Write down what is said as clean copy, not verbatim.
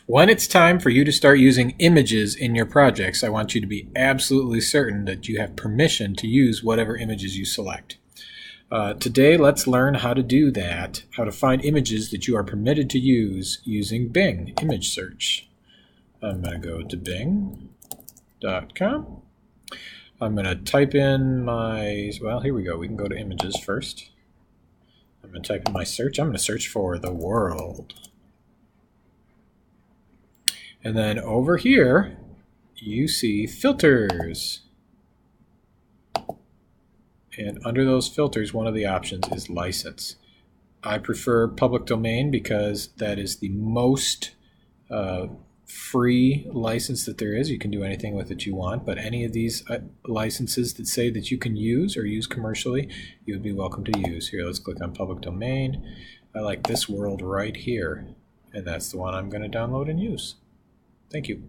When it's time for you to start using images in your projects, I want you to be absolutely certain that you have permission to use whatever images you select. Today, let's learn how to do that, how to find images that you are permitted to use using Bing image search. I'm going to go to bing.com. I'm going to type in well, here we go. We can go to images first. I'm going to type in my search. I'm going to search for the world. And then over here, you see filters. And under those filters, one of the options is license. I prefer public domain because that is the most free license that there is. You can do anything with it you want, but any of these licenses that say that you can use or use commercially, you would be welcome to use. Here, let's click on public domain. I like this world right here, and that's the one I'm going to download and use. Thank you.